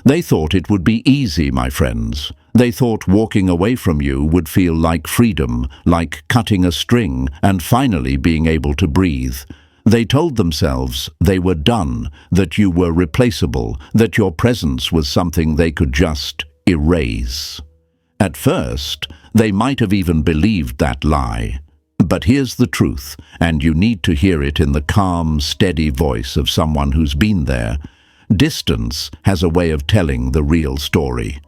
They thought it would be easy, my friends. They thought walking away from you would feel like freedom, like cutting a string and finally being able to breathe. They told themselves they were done, that you were replaceable, that your presence was something they could just erase. At first, they might have even believed that lie. But here's the truth, and you need to hear it in the calm, steady voice of someone who's been there. Distance has a way of telling the real story.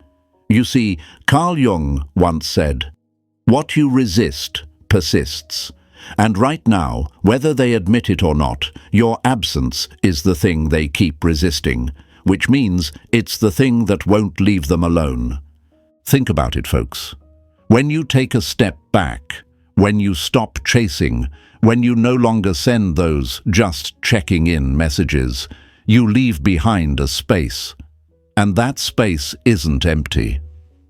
You see, Carl Jung once said, "What you resist persists." And right now, whether they admit it or not, your absence is the thing they keep resisting, which means it's the thing that won't leave them alone. Think about it, folks. When you take a step back, when you stop chasing, when you no longer send those just checking in messages, you leave behind a space. And that space isn't empty.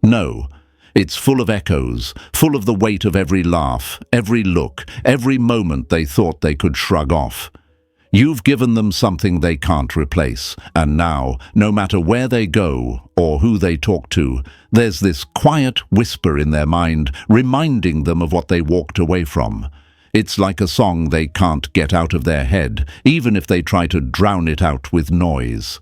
No, it's full of echoes, full of the weight of every laugh, every look, every moment they thought they could shrug off. You've given them something they can't replace, and now, no matter where they go or who they talk to, there's this quiet whisper in their mind reminding them of what they walked away from. It's like a song they can't get out of their head, even if they try to drown it out with noise.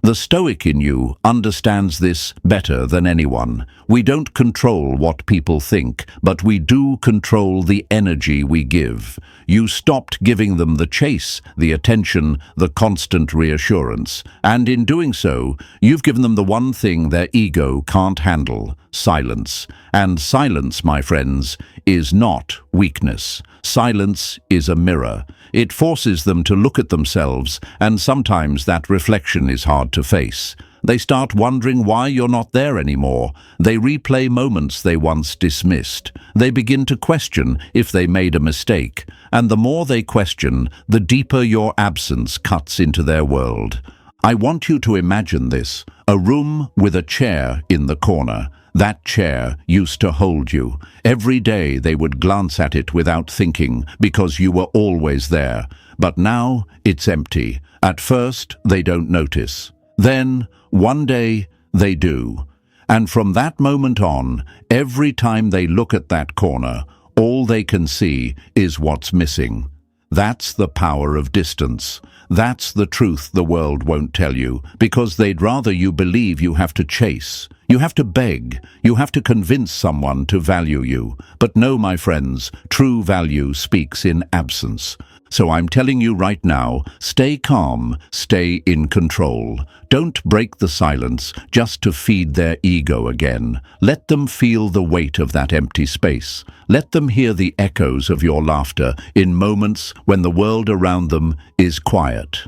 The Stoic in you understands this better than anyone. We don't control what people think, but we do control the energy we give. You stopped giving them the chase, the attention, the constant reassurance. And in doing so, you've given them the one thing their ego can't handle: silence. And silence, my friends, is not weakness. Silence is a mirror. It forces them to look at themselves, and sometimes that reflection is hard to face. They start wondering why you're not there anymore. They replay moments they once dismissed. They begin to question if they made a mistake. And the more they question, the deeper your absence cuts into their world. I want you to imagine this: a room with a chair in the corner. That chair used to hold you. Every day they would glance at it without thinking, because you were always there. But now it's empty. At first, they don't notice. Then, one day, they do. And from that moment on, every time they look at that corner, all they can see is what's missing. That's the power of distance. That's the truth the world won't tell you, because they'd rather you believe you have to chase. You have to beg. You have to convince someone to value you. But no, my friends, true value speaks in absence. So I'm telling you right now, stay calm, stay in control. Don't break the silence just to feed their ego again. Let them feel the weight of that empty space. Let them hear the echoes of your laughter in moments when the world around them is quiet.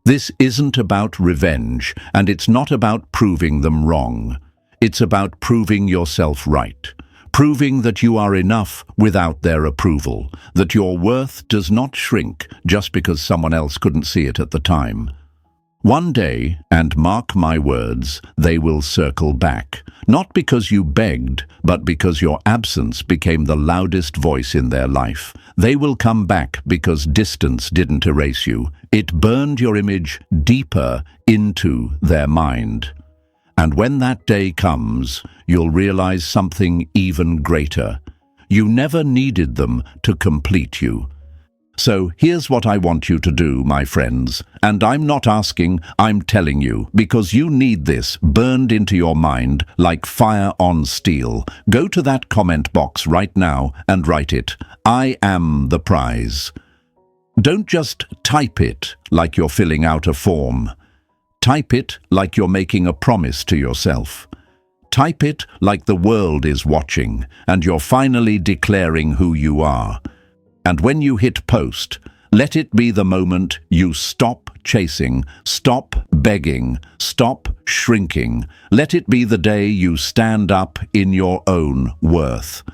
This isn't about revenge, and it's not about proving them wrong. It's about proving yourself right. Proving that you are enough without their approval, that your worth does not shrink just because someone else couldn't see it at the time. One day, and mark my words, they will circle back, not because you begged, but because your absence became the loudest voice in their life. They will come back because distance didn't erase you. It burned your image deeper into their mind. And when that day comes, you'll realize something even greater. You never needed them to complete you. So here's what I want you to do, my friends. And I'm not asking, I'm telling you, because you need this burned into your mind like fire on steel. Go to that comment box right now and write it. I am the prize. Don't just type it like you're filling out a form. Type it like you're making a promise to yourself. Type it like the world is watching and you're finally declaring who you are. And when you hit post, let it be the moment you stop chasing, stop begging, stop shrinking. Let it be the day you stand up in your own worth.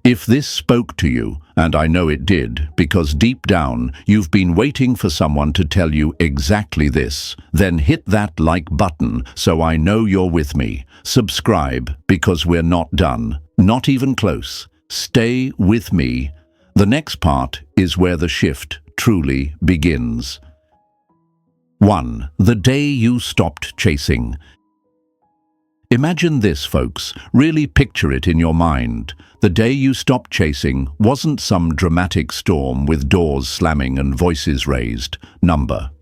If this spoke to you, and I know it did, because deep down you've been waiting for someone to tell you exactly this, then hit that like button so I know you're with me. Subscribe, because we're not done, not even close. Stay with me. The next part is where the shift truly begins. 1. The day you stopped chasing. Imagine this, folks. Really picture it in your mind. The day you stopped chasing wasn't some dramatic storm with doors slamming and voices raised. Number.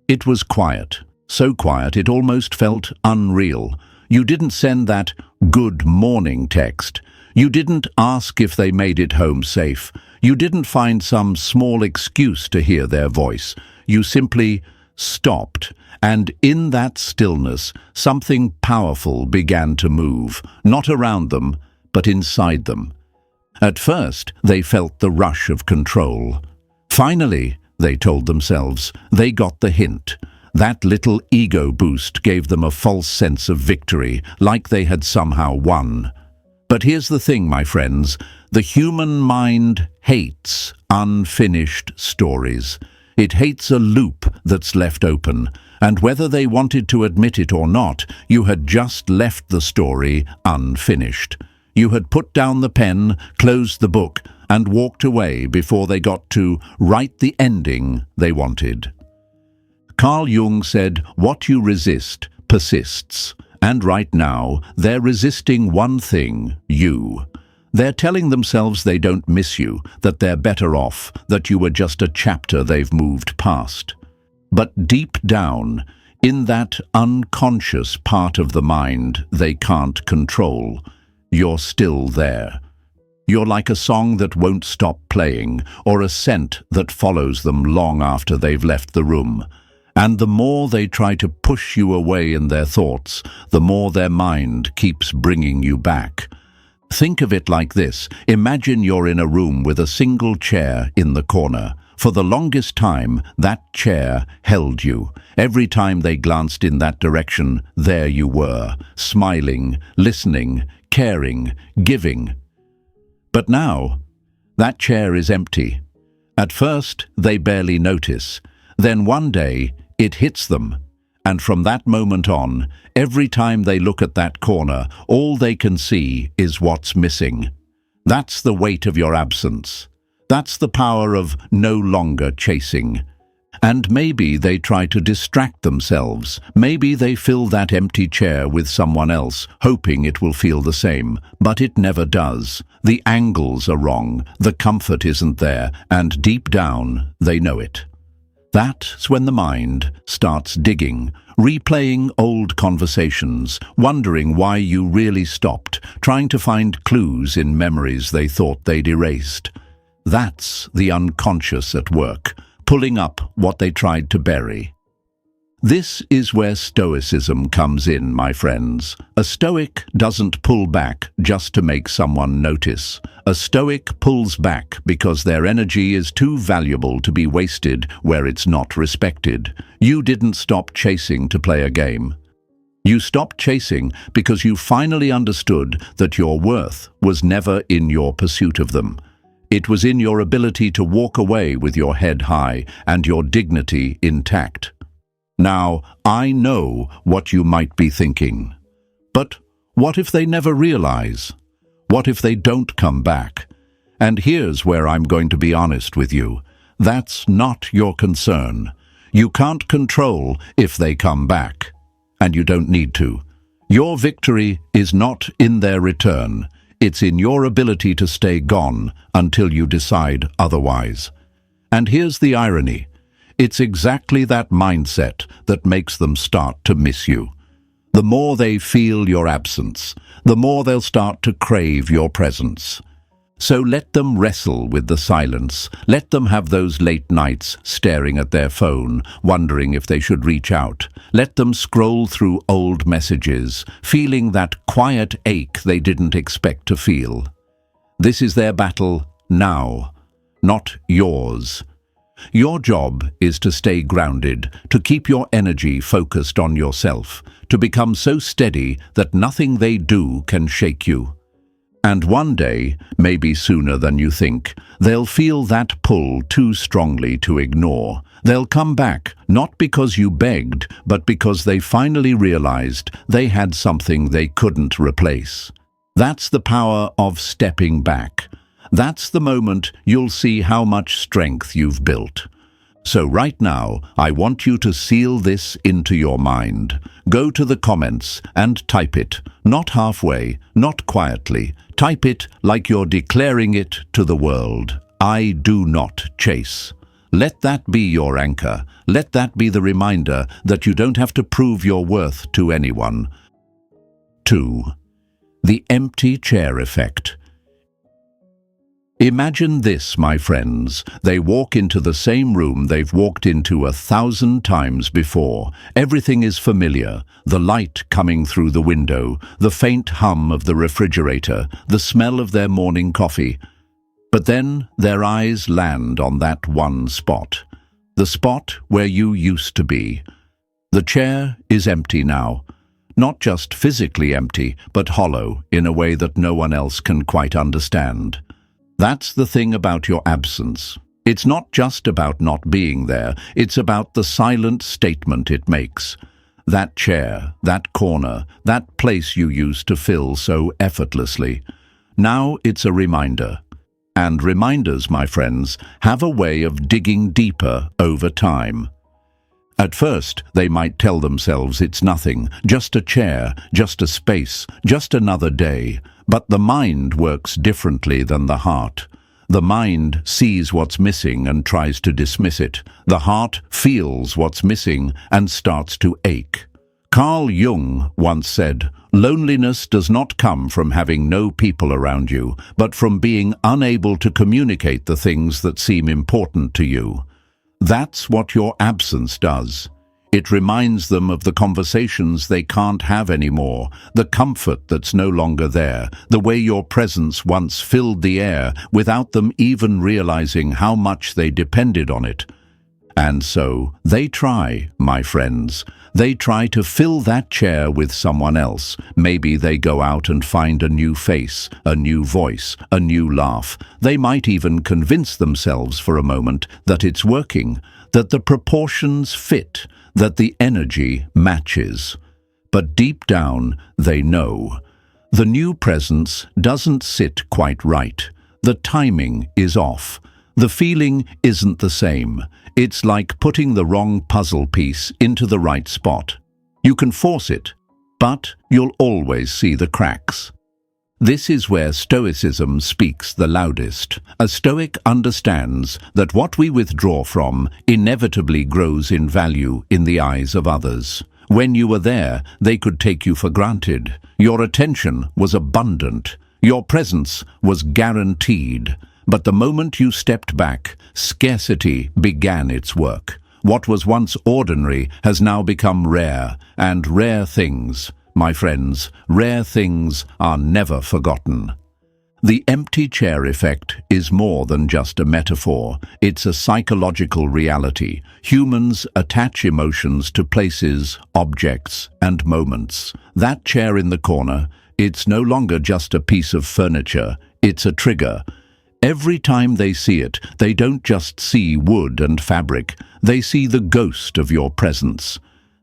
It was quiet. So quiet it almost felt unreal. You didn't send that "good morning" text. You didn't ask if they made it home safe. You didn't find some small excuse to hear their voice. You simply stopped. And in that stillness, something powerful began to move, not around them, but inside them. At first, they felt the rush of control. Finally, they told themselves, they got the hint. That little ego boost gave them a false sense of victory, like they had somehow won. But here's the thing, my friends. The human mind hates unfinished stories. It hates a loop that's left open. And whether they wanted to admit it or not, you had just left the story unfinished. You had put down the pen, closed the book, and walked away before they got to write the ending they wanted. Carl Jung said, "What you resist persists." And right now, they're resisting one thing: you. They're telling themselves they don't miss you, that they're better off, that you were just a chapter they've moved past. But deep down, in that unconscious part of the mind they can't control, you're still there. You're like a song that won't stop playing, or a scent that follows them long after they've left the room. And the more they try to push you away in their thoughts, the more their mind keeps bringing you back. Think of it like this. Imagine you're in a room with a single chair in the corner. For the longest time, that chair held you. Every time they glanced in that direction, there you were, smiling, listening, caring, giving. But now, that chair is empty. At first, they barely notice. Then one day, it hits them. And from that moment on, every time they look at that corner, all they can see is what's missing. That's the weight of your absence. That's the power of no longer chasing. And maybe they try to distract themselves. Maybe they fill that empty chair with someone else, hoping it will feel the same. But it never does. The angles are wrong, the comfort isn't there, and deep down, they know it. That's when the mind starts digging, replaying old conversations, wondering why you really stopped, trying to find clues in memories they thought they'd erased. That's the unconscious at work, pulling up what they tried to bury. This is where Stoicism comes in, my friends. A Stoic doesn't pull back just to make someone notice. A Stoic pulls back because their energy is too valuable to be wasted where it's not respected. You didn't stop chasing to play a game. You stopped chasing because you finally understood that your worth was never in your pursuit of them. It was in your ability to walk away with your head high and your dignity intact. Now, I know what you might be thinking. But what if they never realize? What if they don't come back? And here's where I'm going to be honest with you. That's not your concern. You can't control if they come back. And you don't need to. Your victory is not in their return. It's in your ability to stay gone until you decide otherwise. And here's the irony. It's exactly that mindset that makes them start to miss you. The more they feel your absence, the more they'll start to crave your presence. So let them wrestle with the silence. Let them have those late nights staring at their phone, wondering if they should reach out. Let them scroll through old messages, feeling that quiet ache they didn't expect to feel. This is their battle now, not yours. Your job is to stay grounded, to keep your energy focused on yourself, to become so steady that nothing they do can shake you. And one day, maybe sooner than you think, they'll feel that pull too strongly to ignore. They'll come back, not because you begged, but because they finally realized they had something they couldn't replace. That's the power of stepping back. That's the moment you'll see how much strength you've built. So right now, I want you to seal this into your mind. Go to the comments and type it, not halfway, not quietly. Type it like you're declaring it to the world. I do not chase. Let that be your anchor. Let that be the reminder that you don't have to prove your worth to anyone. 2. The empty chair effect. Imagine this, my friends. They walk into the same room they've walked into 1,000 times before. Everything is familiar. The light coming through the window, the faint hum of the refrigerator, the smell of their morning coffee. But then their eyes land on that one spot. The spot where you used to be. The chair is empty now. Not just physically empty, but hollow in a way that no one else can quite understand. That's the thing about your absence. It's not just about not being there, it's about the silent statement it makes. That chair, that corner, that place you used to fill so effortlessly. Now it's a reminder. And reminders, my friends, have a way of digging deeper over time. At first, they might tell themselves it's nothing, just a chair, just a space, just another day. But the mind works differently than the heart. The mind sees what's missing and tries to dismiss it. The heart feels what's missing and starts to ache. Carl Jung once said, "Loneliness does not come from having no people around you, but from being unable to communicate the things that seem important to you." That's what your absence does. It reminds them of the conversations they can't have anymore, the comfort that's no longer there, the way your presence once filled the air without them even realizing how much they depended on it. And so they try, my friends. They try to fill that chair with someone else. Maybe they go out and find a new face, a new voice, a new laugh. They might even convince themselves for a moment that it's working, that the proportions fit, that the energy matches. But deep down, they know. The new presence doesn't sit quite right. The timing is off. The feeling isn't the same. It's like putting the wrong puzzle piece into the right spot. You can force it, but you'll always see the cracks. This is where Stoicism speaks the loudest. A Stoic understands that what we withdraw from inevitably grows in value in the eyes of others. When you were there, they could take you for granted. Your attention was abundant. Your presence was guaranteed. But the moment you stepped back, scarcity began its work. What was once ordinary has now become rare, and rare things, my friends, rare things are never forgotten. The empty chair effect is more than just a metaphor. It's a psychological reality. Humans attach emotions to places, objects, and moments. That chair in the corner, it's no longer just a piece of furniture, it's a trigger. Every time they see it, they don't just see wood and fabric, they see the ghost of your presence.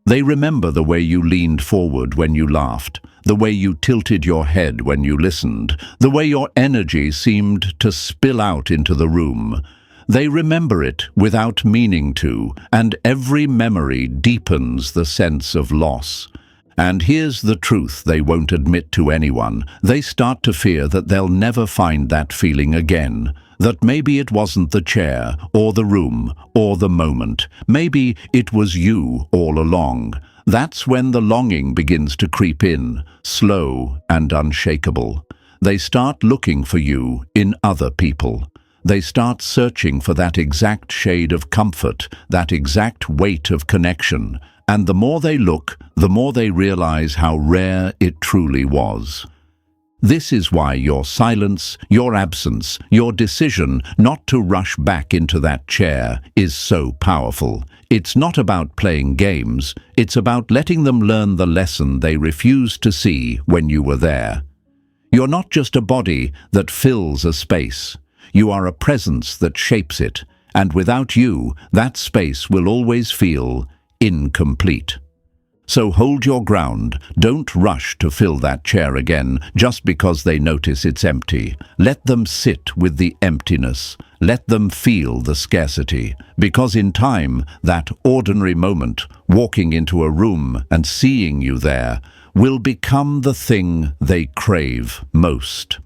They remember the way you leaned forward when you laughed, the way you tilted your head when you listened, the way your energy seemed to spill out into the room. They remember it without meaning to, and every memory deepens the sense of loss. And here's the truth they won't admit to anyone. They start to fear that they'll never find that feeling again. That maybe it wasn't the chair, or the room, or the moment. Maybe it was you all along. That's when the longing begins to creep in, slow and unshakable. They start looking for you in other people. They start searching for that exact shade of comfort, that exact weight of connection. And the more they look, the more they realize how rare it truly was. This is why your silence, your absence, your decision not to rush back into that chair is so powerful. It's not about playing games, it's about letting them learn the lesson they refused to see when you were there. You're not just a body that fills a space. You are a presence that shapes it, and without you, that space will always feel incomplete. So hold your ground. Don't rush to fill that chair again just because they notice it's empty. Let them sit with the emptiness. Let them feel the scarcity. Because in time, that ordinary moment, walking into a room and seeing you there, will become the thing they crave most.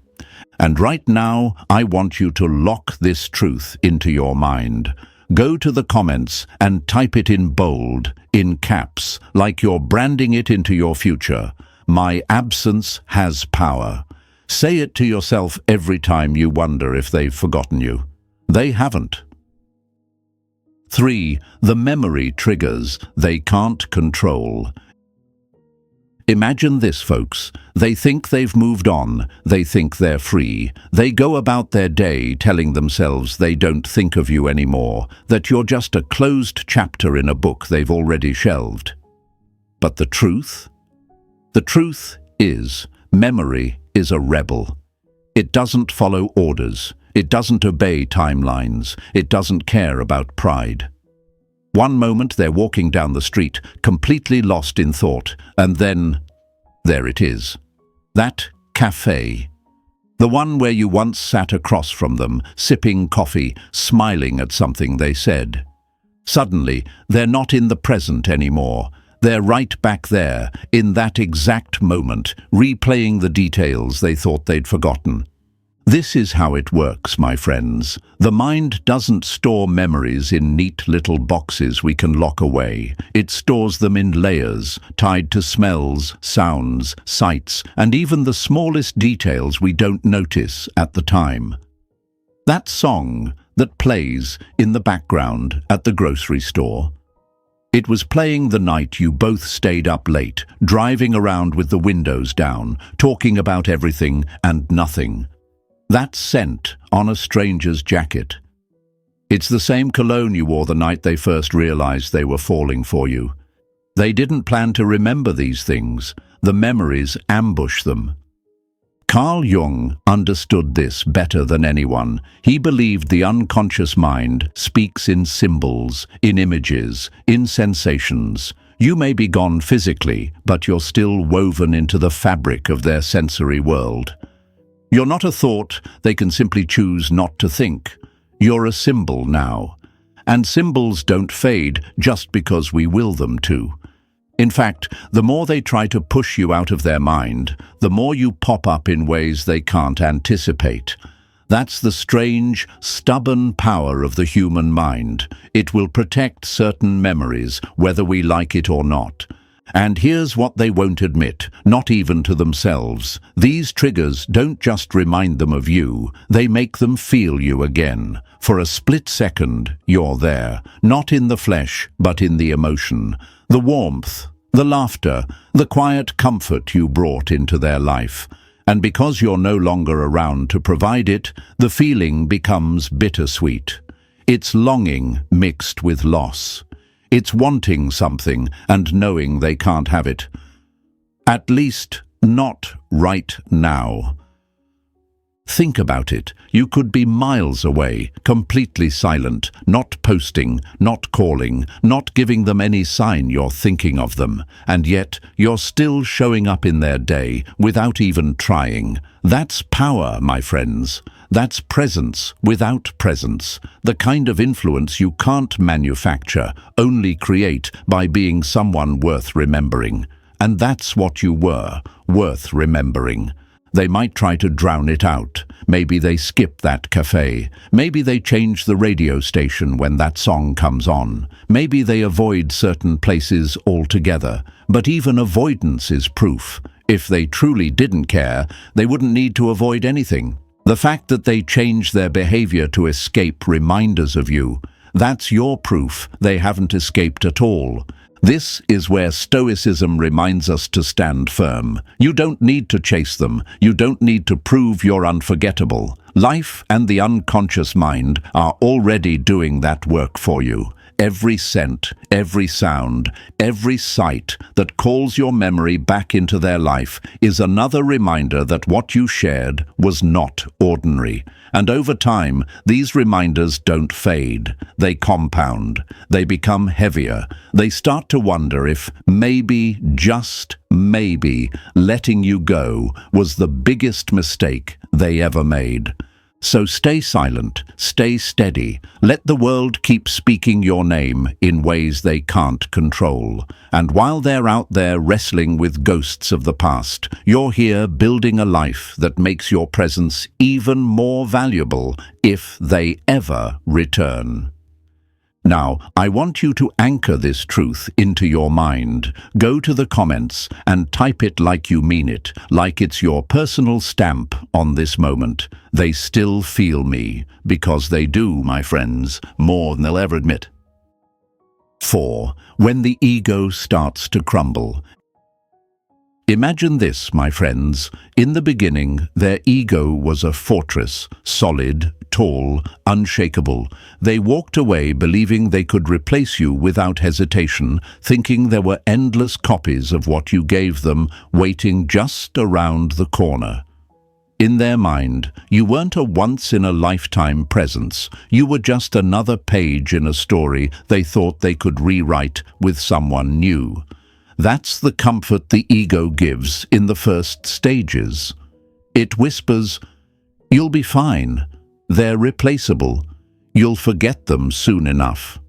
And right now, I want you to lock this truth into your mind. Go to the comments and type it in bold, in caps, like you're branding it into your future. My absence has power. Say it to yourself every time you wonder if they've forgotten you. They haven't. 3. The memory triggers they can't control. Imagine this, folks. They think they've moved on. They think they're free. They go about their day telling themselves they don't think of you anymore, that you're just a closed chapter in a book they've already shelved. But the truth? The truth is, memory is a rebel. It doesn't follow orders. It doesn't obey timelines. It doesn't care about pride. One moment they're walking down the street, completely lost in thought, and then, there it is. That cafe. The one where you once sat across from them, sipping coffee, smiling at something they said. Suddenly, they're not in the present anymore. They're right back there, in that exact moment, replaying the details they thought they'd forgotten. This is how it works, my friends. The mind doesn't store memories in neat little boxes we can lock away. It stores them in layers, tied to smells, sounds, sights, and even the smallest details we don't notice at the time. That song that plays in the background at the grocery store. It was playing the night you both stayed up late, driving around with the windows down, talking about everything and nothing. That scent on a stranger's jacket. It's the same cologne you wore the night they first realized they were falling for you. They didn't plan to remember these things. The memories ambush them. Carl Jung understood this better than anyone. He believed the unconscious mind speaks in symbols, in images, in sensations. You may be gone physically, but you're still woven into the fabric of their sensory world. You're not a thought they can simply choose not to think. You're a symbol now. And symbols don't fade just because we will them to. In fact, the more they try to push you out of their mind, the more you pop up in ways they can't anticipate. That's the strange, stubborn power of the human mind. It will protect certain memories, whether we like it or not. And here's what they won't admit, not even to themselves. These triggers don't just remind them of you, they make them feel you again. For a split second, you're there, not in the flesh, but in the emotion. The warmth, the laughter, the quiet comfort you brought into their life. And because you're no longer around to provide it, the feeling becomes bittersweet. It's longing mixed with loss. It's wanting something and knowing they can't have it. At least, not right now. Think about it. You could be miles away, completely silent, not posting, not calling, not giving them any sign you're thinking of them, and yet you're still showing up in their day without even trying. That's power, my friends. That's presence without presence, the kind of influence you can't manufacture, only create by being someone worth remembering. And that's what you were, worth remembering. They might try to drown it out. Maybe they skip that cafe. Maybe they change the radio station when that song comes on. Maybe they avoid certain places altogether. But even avoidance is proof. If they truly didn't care, they wouldn't need to avoid anything. The fact that they change their behavior to escape reminders of you, that's your proof they haven't escaped at all. This is where Stoicism reminds us to stand firm. You don't need to chase them. You don't need to prove you're unforgettable. Life and the unconscious mind are already doing that work for you. every scent, every sound, every sight that calls your memory back into their life is another reminder that what you shared was not ordinary. And over time, these reminders don't fade. They compound. They become heavier. They start to wonder if maybe, just maybe, letting you go was the biggest mistake they ever made. So stay silent, stay steady, let the world keep speaking your name in ways they can't control. And while they're out there wrestling with ghosts of the past, you're here building a life that makes your presence even more valuable if they ever return. Now, I want you to anchor this truth into your mind. Go to the comments and type it like you mean it, like it's your personal stamp on this moment. They still feel me, because they do, my friends, more than they'll ever admit. 4. When the ego starts to crumble. Imagine this, my friends. In the beginning, their ego was a fortress, solid, tall, unshakable. They walked away believing they could replace you without hesitation, thinking there were endless copies of what you gave them waiting just around the corner. In their mind, you weren't a once-in-a-lifetime presence. You were just another page in a story they thought they could rewrite with someone new. That's the comfort the ego gives in the first stages. It whispers, "You'll be fine. They're replaceable. You'll forget them soon enough."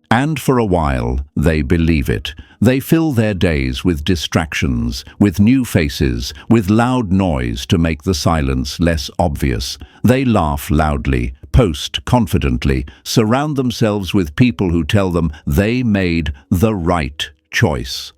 And for a while, they believe it. They fill their days with distractions, with new faces, with loud noise to make the silence less obvious. They laugh loudly, post confidently, surround themselves with people who tell them they made the right choice.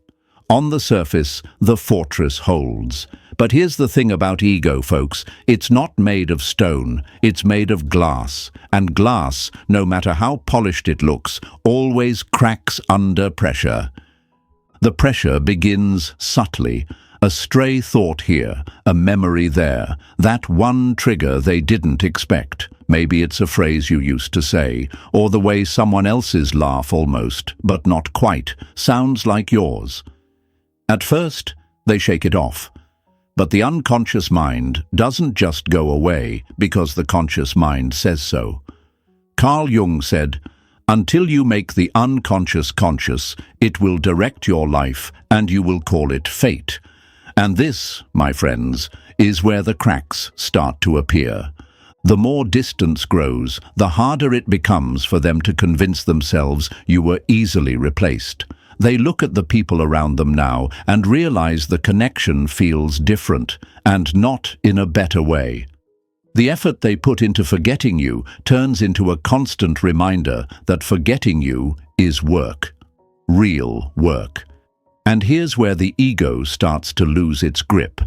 On the surface, the fortress holds. But here's the thing about ego, folks. It's not made of stone. It's made of glass. And glass, no matter how polished it looks, always cracks under pressure. The pressure begins subtly. A stray thought here, a memory there, that one trigger they didn't expect. Maybe it's a phrase you used to say, or the way someone else's laugh almost, but not quite, sounds like yours. At first, they shake it off. But the unconscious mind doesn't just go away because the conscious mind says so. Carl Jung said, "Until you make the unconscious conscious, it will direct your life and you will call it fate." And this, my friends, is where the cracks start to appear. The more distance grows, the harder it becomes for them to convince themselves you were easily replaced. They look at the people around them now and realize the connection feels different, and not in a better way. The effort they put into forgetting you turns into a constant reminder that forgetting you is work. Real work. And here's where the ego starts to lose its grip.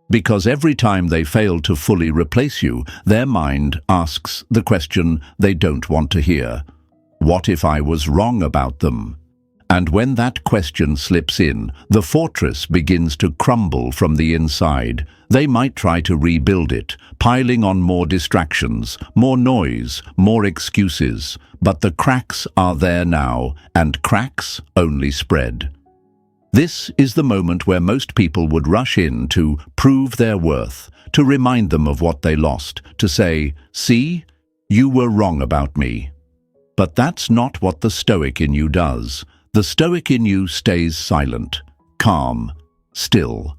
Because every time they fail to fully replace you, their mind asks the question they don't want to hear. What if I was wrong about them? And when that question slips in, the fortress begins to crumble from the inside. They might try to rebuild it, piling on more distractions, more noise, more excuses. But the cracks are there now, and cracks only spread. This is the moment where most people would rush in to prove their worth, to remind them of what they lost, to say, "See, you were wrong about me." But that's not what the Stoic in you does. The Stoic in you stays silent, calm, still.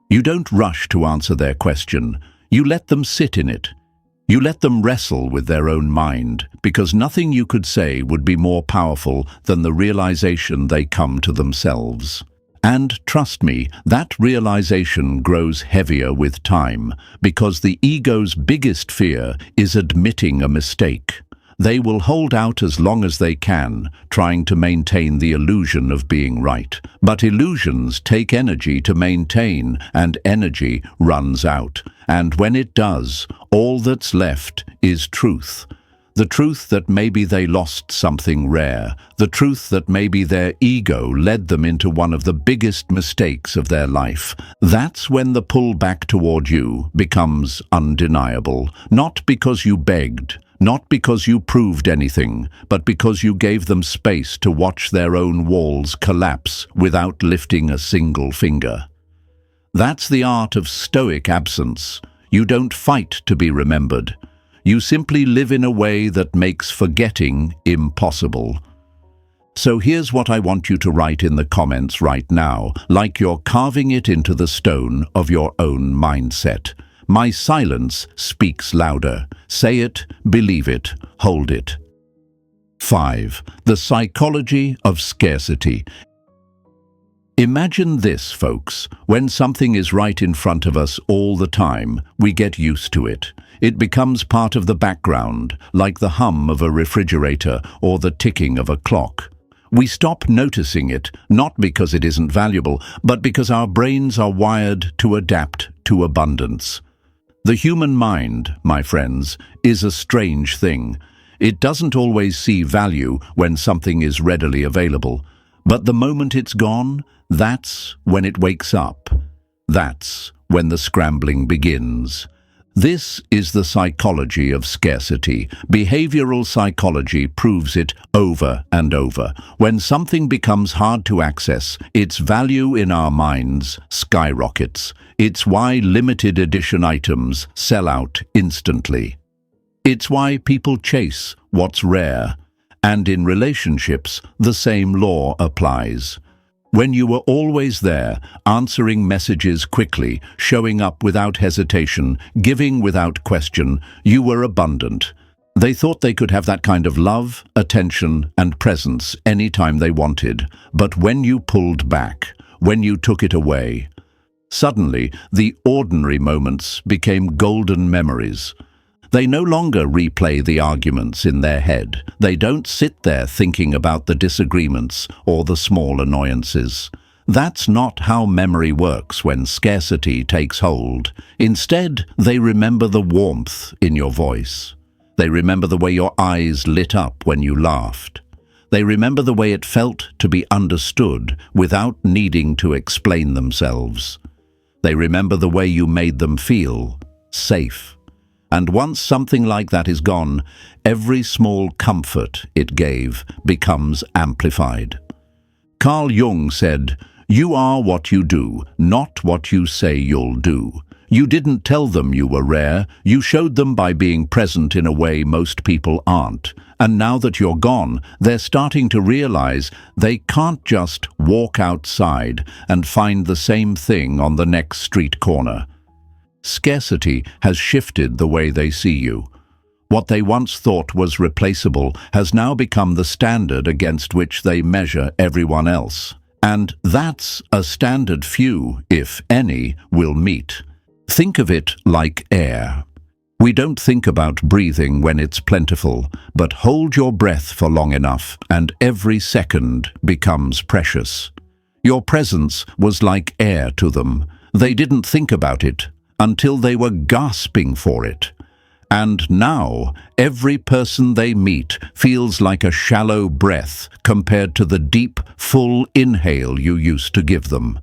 You don't rush to answer their question. You let them sit in it. You let them wrestle with their own mind, because nothing you could say would be more powerful than the realization they come to themselves. And trust me, that realization grows heavier with time, because the ego's biggest fear is admitting a mistake. They will hold out as long as they can, trying to maintain the illusion of being right. But illusions take energy to maintain, and energy runs out. And when it does, all that's left is truth. The truth that maybe they lost something rare, the truth that maybe their ego led them into one of the biggest mistakes of their life. That's when the pull back toward you becomes undeniable, not because you begged, not because you proved anything, but because you gave them space to watch their own walls collapse without lifting a single finger. That's the art of Stoic absence. You don't fight to be remembered. You simply live in a way that makes forgetting impossible. So here's what I want you to write in the comments right now, like you're carving it into the stone of your own mindset. My silence speaks louder. Say it, believe it, hold it. 5. The psychology of scarcity. Imagine this, folks. When something is right in front of us all the time, we get used to it. It becomes part of the background, like the hum of a refrigerator or the ticking of a clock. We stop noticing it, not because it isn't valuable, but because our brains are wired to adapt to abundance. The human mind, my friends, is a strange thing. It doesn't always see value when something is readily available. But the moment it's gone, that's when it wakes up. That's when the scrambling begins. This is the psychology of scarcity. Behavioral psychology proves it over and over. When something becomes hard to access, its value in our minds skyrockets. It's why limited edition items sell out instantly. It's why people chase what's rare. And in relationships, the same law applies. When you were always there, answering messages quickly, showing up without hesitation, giving without question, you were abundant. They thought they could have that kind of love, attention, and presence anytime they wanted. But when you pulled back, when you took it away, suddenly the ordinary moments became golden memories. They no longer replay the arguments in their head. They don't sit there thinking about the disagreements or the small annoyances. That's not how memory works when scarcity takes hold. Instead, they remember the warmth in your voice. They remember the way your eyes lit up when you laughed. They remember the way it felt to be understood without needing to explain themselves. They remember the way you made them feel safe. And once something like that is gone, every small comfort it gave becomes amplified. Carl Jung said, "You are what you do, not what you say you'll do." You didn't tell them you were rare, you showed them by being present in a way most people aren't. And now that you're gone, they're starting to realize they can't just walk outside and find the same thing on the next street corner. Scarcity has shifted the way they see you. What they once thought was replaceable has now become the standard against which they measure everyone else. And that's a standard few, if any, will meet. Think of it like air. We don't think about breathing when it's plentiful, but hold your breath for long enough and every second becomes precious. Your presence was like air to them. They didn't think about it until they were gasping for it. And now, every person they meet feels like a shallow breath compared to the deep, full inhale you used to give them.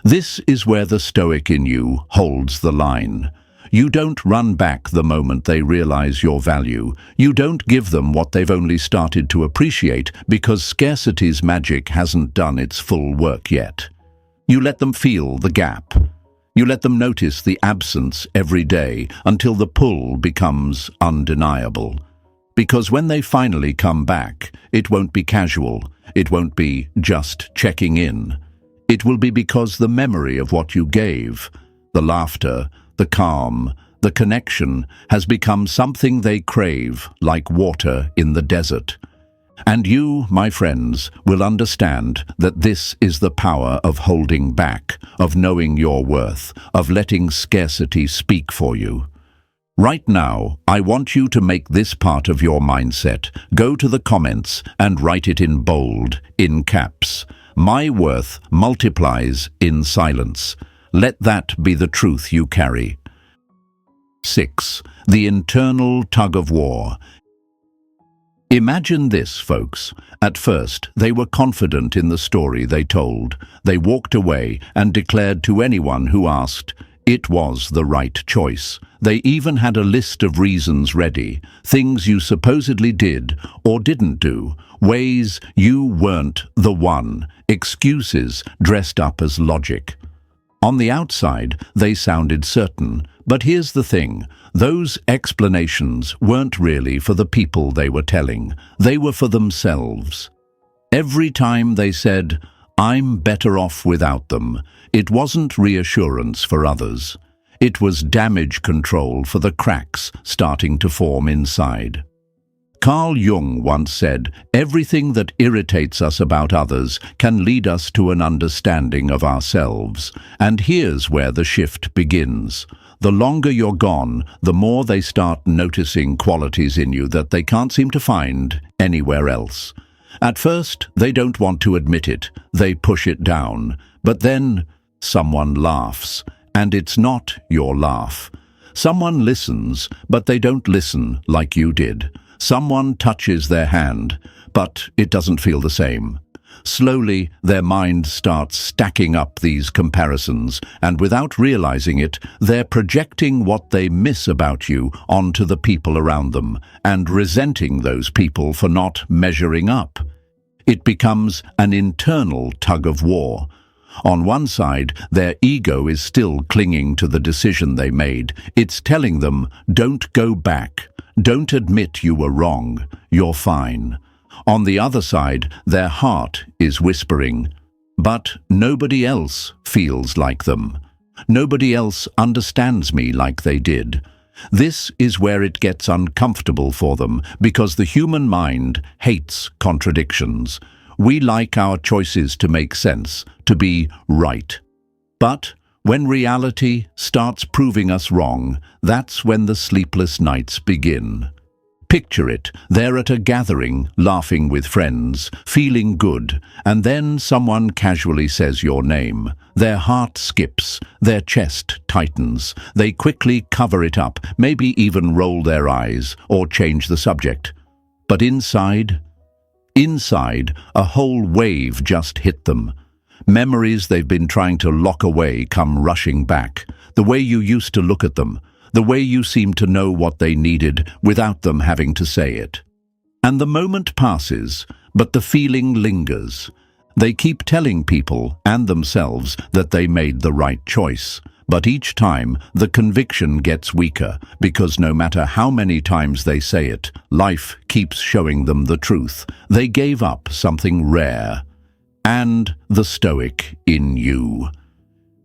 This is where the Stoic in you holds the line. You don't run back the moment they realize your value. You don't give them what they've only started to appreciate because scarcity's magic hasn't done its full work yet. You let them feel the gap. You let them notice the absence every day until the pull becomes undeniable. Because when they finally come back, it won't be casual. It won't be just checking in. It will be because the memory of what you gave, the laughter, the calm, the connection, has become something they crave, like water in the desert. And you, my friends, will understand that this is the power of holding back, of knowing your worth, of letting scarcity speak for you. Right now, I want you to make this part of your mindset. Go to the comments and write it in bold, in caps. My worth multiplies in silence. Let that be the truth you carry. 6. The internal tug of war. Imagine this, folks. At first, they were confident in the story they told. They walked away and declared to anyone who asked, it was the right choice. They even had a list of reasons ready, things you supposedly did or didn't do, ways you weren't the one, excuses dressed up as logic. On the outside, they sounded certain, but here's the thing. Those explanations weren't really for the people they were telling. They were for themselves. Every time they said, I'm better off without them, it wasn't reassurance for others. It was damage control for the cracks starting to form inside. Carl Jung once said, everything that irritates us about others can lead us to an understanding of ourselves. And here's where the shift begins. The longer you're gone, the more they start noticing qualities in you that they can't seem to find anywhere else. At first, they don't want to admit it. They push it down. But then, someone laughs. And it's not your laugh. Someone listens, but they don't listen like you did. Someone touches their hand, but it doesn't feel the same. Slowly, their mind starts stacking up these comparisons, and without realizing it, they're projecting what they miss about you onto the people around them, and resenting those people for not measuring up. It becomes an internal tug of war. On one side, their ego is still clinging to the decision they made. It's telling them, don't go back. Don't admit you were wrong. You're fine. On the other side, their heart is whispering, but nobody else feels like them. Nobody else understands me like they did. This is where it gets uncomfortable for them, because the human mind hates contradictions. We like our choices to make sense, to be right. But when reality starts proving us wrong, that's when the sleepless nights begin. Picture it, they're at a gathering, laughing with friends, feeling good, and then someone casually says your name. Their heart skips, their chest tightens. They quickly cover it up, maybe even roll their eyes or change the subject. But inside, a whole wave just hit them. Memories they've been trying to lock away come rushing back. The way you used to look at them, the way you seemed to know what they needed without them having to say it. And the moment passes, but the feeling lingers. They keep telling people and themselves that they made the right choice. But each time, the conviction gets weaker, because no matter how many times they say it, life keeps showing them the truth. They gave up something rare. And the Stoic in you.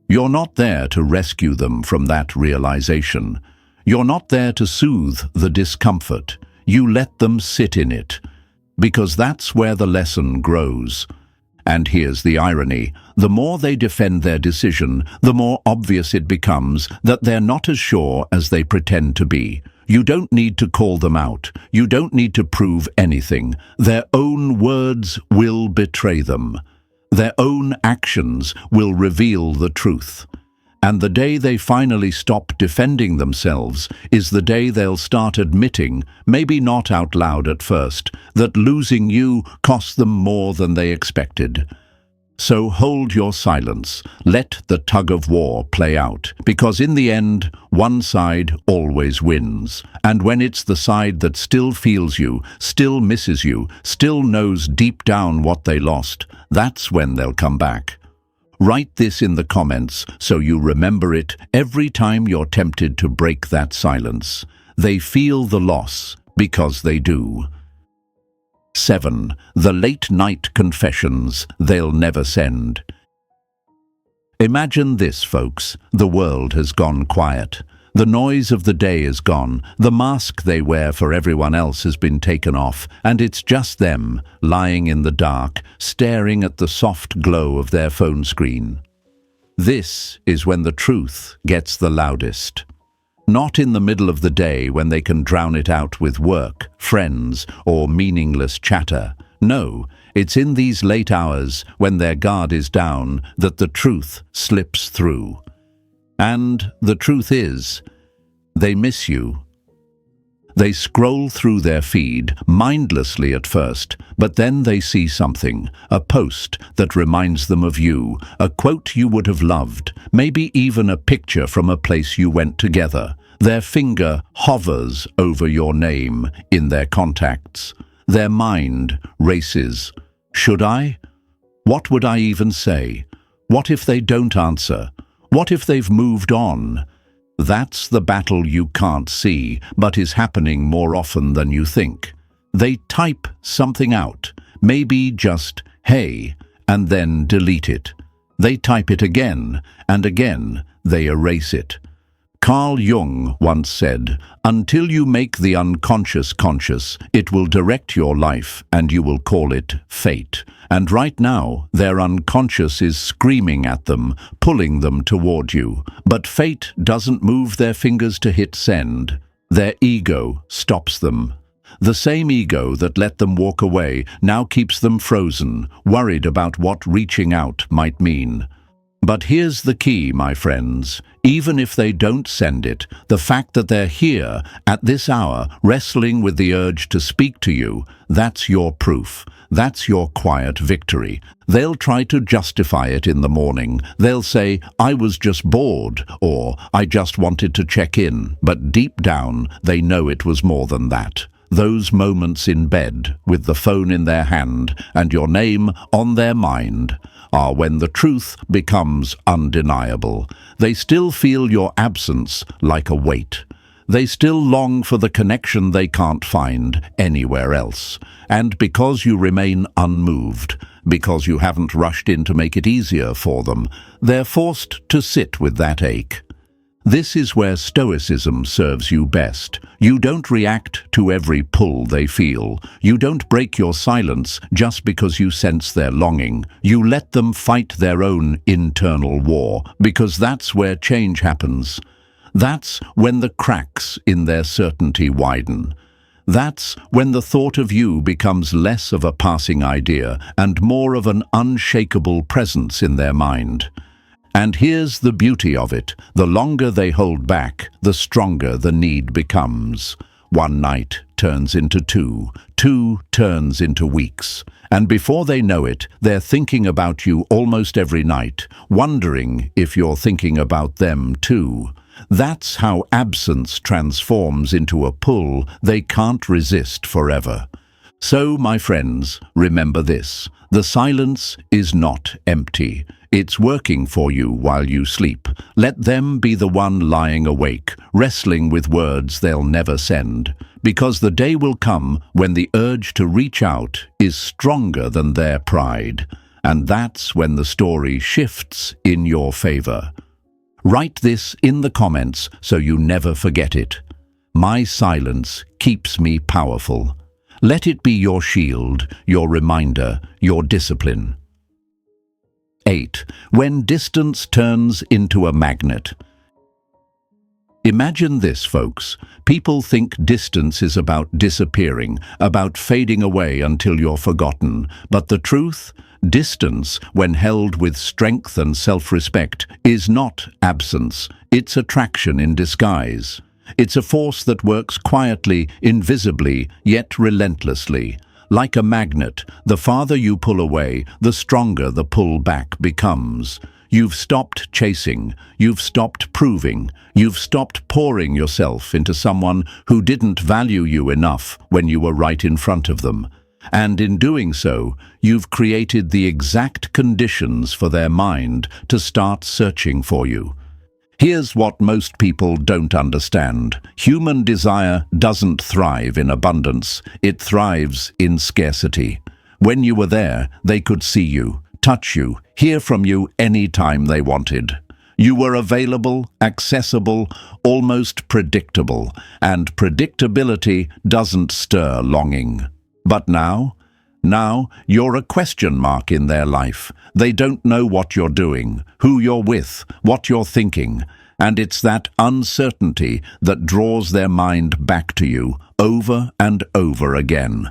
You're not there to rescue them from that realization. You're not there to soothe the discomfort. You let them sit in it, because that's where the lesson grows. And here's the irony. The more they defend their decision, the more obvious it becomes that they're not as sure as they pretend to be. You don't need to call them out. You don't need to prove anything. Their own words will betray them. Their own actions will reveal the truth. And the day they finally stop defending themselves is the day they'll start admitting, maybe not out loud at first, that losing you cost them more than they expected. So hold your silence. Let the tug of war play out, because in the end, one side always wins. And when it's the side that still feels you, still misses you, still knows deep down what they lost, that's when they'll come back. Write this in the comments so you remember it every time you're tempted to break that silence. They feel the loss because they do. 7. The late-night confessions they'll never send. Imagine this, folks. The world has gone quiet. The noise of the day is gone. The mask they wear for everyone else has been taken off, and it's just them, lying in the dark, staring at the soft glow of their phone screen. This is when the truth gets the loudest. Not in the middle of the day when they can drown it out with work, friends, or meaningless chatter. No, it's in these late hours when their guard is down that the truth slips through. And the truth is, they miss you. They scroll through their feed, mindlessly at first, but then they see something, a post that reminds them of you, a quote you would have loved, maybe even a picture from a place you went together. Their finger hovers over your name in their contacts. Their mind races. Should I? What would I even say? What if they don't answer? What if they've moved on? That's the battle you can't see, but is happening more often than you think. They type something out, maybe just, "hey," and then delete it. They type it again, and again they erase it. Carl Jung once said, "Until you make the unconscious conscious, it will direct your life and you will call it fate." And right now, their unconscious is screaming at them, pulling them toward you. But fate doesn't move their fingers to hit send. Their ego stops them. The same ego that let them walk away now keeps them frozen, worried about what reaching out might mean. But here's the key, my friends. Even if they don't send it, the fact that they're here, at this hour, wrestling with the urge to speak to you, that's your proof. That's your quiet victory. They'll try to justify it in the morning. They'll say, "I was just bored," or "I just wanted to check in." But deep down, they know it was more than that. Those moments in bed, with the phone in their hand and your name on their mind, are when the truth becomes undeniable. They still feel your absence like a weight. They still long for the connection they can't find anywhere else. And because you remain unmoved, because you haven't rushed in to make it easier for them, they're forced to sit with that ache. This is where Stoicism serves you best. You don't react to every pull they feel. You don't break your silence just because you sense their longing. You let them fight their own internal war, because that's where change happens. That's when the cracks in their certainty widen. That's when the thought of you becomes less of a passing idea and more of an unshakable presence in their mind. And here's the beauty of it. The longer they hold back, the stronger the need becomes. One night turns into two, two turns into weeks. And before they know it, they're thinking about you almost every night, wondering if you're thinking about them too. That's how absence transforms into a pull they can't resist forever. So, my friends, remember this. The silence is not empty. It's working for you while you sleep. Let them be the one lying awake, wrestling with words they'll never send. Because the day will come when the urge to reach out is stronger than their pride. And that's when the story shifts in your favor. Write this in the comments so you never forget it. My silence keeps me powerful. Let it be your shield, your reminder, your discipline. 8. When distance turns into a magnet. Imagine this, folks. People think distance is about disappearing, about fading away until you're forgotten. But the truth? Distance, when held with strength and self-respect, is not absence. It's attraction in disguise. It's a force that works quietly, invisibly, yet relentlessly. Like a magnet, the farther you pull away, the stronger the pull back becomes. You've stopped chasing, you've stopped proving, you've stopped pouring yourself into someone who didn't value you enough when you were right in front of them. And in doing so, you've created the exact conditions for their mind to start searching for you. Here's what most people don't understand. Human desire doesn't thrive in abundance. It thrives in scarcity. When you were there, they could see you, touch you, hear from you any time they wanted. You were available, accessible, almost predictable, and predictability doesn't stir longing. But now you're a question mark in their life. They don't know what you're doing, who you're with, what you're thinking. And it's that uncertainty that draws their mind back to you over and over again.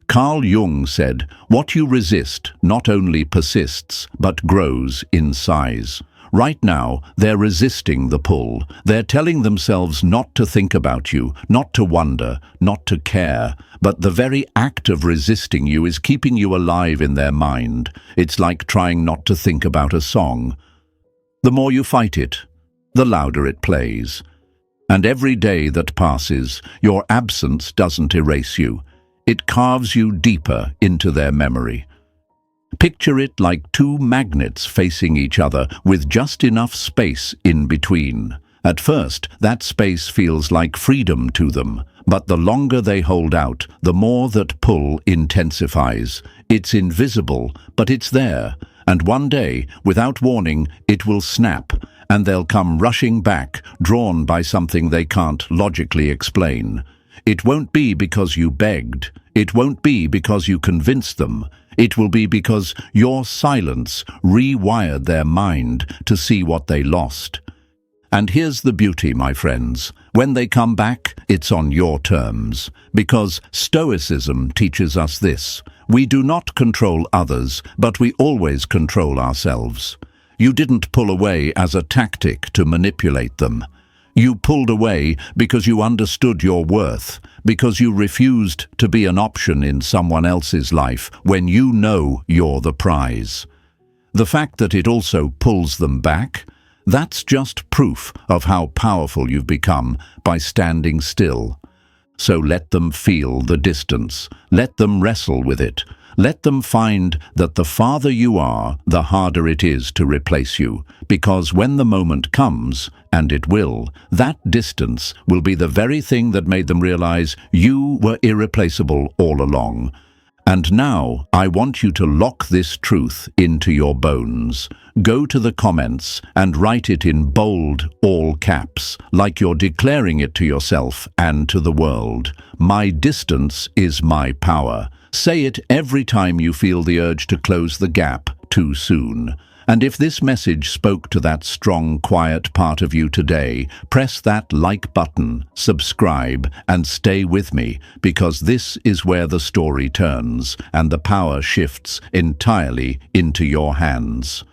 Carl Jung said, "What you resist not only persists, but grows in size." Right now, they're resisting the pull. They're telling themselves not to think about you, not to wonder, not to care. But the very act of resisting you is keeping you alive in their mind. It's like trying not to think about a song. The more you fight it, the louder it plays. And every day that passes, your absence doesn't erase you. It carves you deeper into their memory. Picture it like two magnets facing each other with just enough space in between. At first, that space feels like freedom to them, but the longer they hold out, the more that pull intensifies. It's invisible, but it's there, and one day, without warning, it will snap, and they'll come rushing back, drawn by something they can't logically explain. It won't be because you begged. It won't be because you convinced them. It will be because your silence rewired their mind to see what they lost. And here's the beauty, my friends. When they come back, it's on your terms. Because Stoicism teaches us this. We do not control others, but we always control ourselves. You didn't pull away as a tactic to manipulate them. You pulled away because you understood your worth, because you refused to be an option in someone else's life when you know you're the prize. The fact that it also pulls them back, that's just proof of how powerful you've become by standing still. So let them feel the distance. Let them wrestle with it. Let them find that the farther you are, the harder it is to replace you. Because when the moment comes, and it will, that distance will be the very thing that made them realize you were irreplaceable all along. And now, I want you to lock this truth into your bones. Go to the comments and write it in bold, all caps, like you're declaring it to yourself and to the world. My distance is my power. Say it every time you feel the urge to close the gap too soon. And if this message spoke to that strong, quiet part of you today, press that like button, subscribe, and stay with me, because this is where the story turns and the power shifts entirely into your hands.